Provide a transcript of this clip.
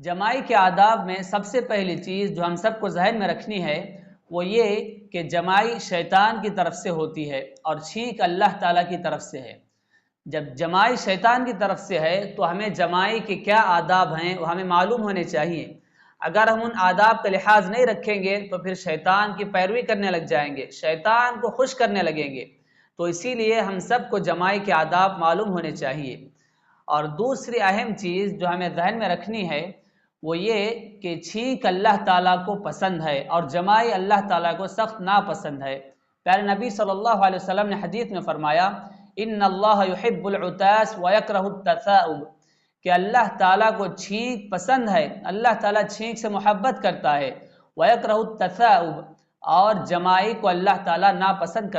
जमाई के आदाब में सबसे पहली चीज़ जो हम सबको जहन में रखनी है वो ये कि जमाई शैतान की तरफ से होती है और छींक अल्लाह ताला की तरफ से है। जब जमाई शैतान की तरफ से है तो हमें जमाई के क्या आदाब हैं वो हमें मालूम होने चाहिए। अगर हम उन आदाब का लिहाज नहीं रखेंगे तो फिर शैतान की पैरवी करने लग जाएंगे, शैतान को खुश करने लगेंगे। तो इसीलिए हम सबको जमाई के आदाब मालूम होने चाहिए। और दूसरी अहम चीज़ जो हमें जहन में रखनी है वो ये कि छींक अल्लाह ताला को पसंद है और जमाई अल्लाह ताला को सख्त नापसंद है। प्यारे नबी सल्लल्लाहु अलैहि वसल्लम ने हदीस में फरमाया, इन्नल्लाह युहिब्बुल उतास व यकरहुत तसाउब, कि अल्लाह ताला को छींक पसंद है, अल्लाह ताला छींक से मोहब्बत करता है। व यकरहुत तसाउब, और जमाई को अल्लाह ताला नापसंद करता है।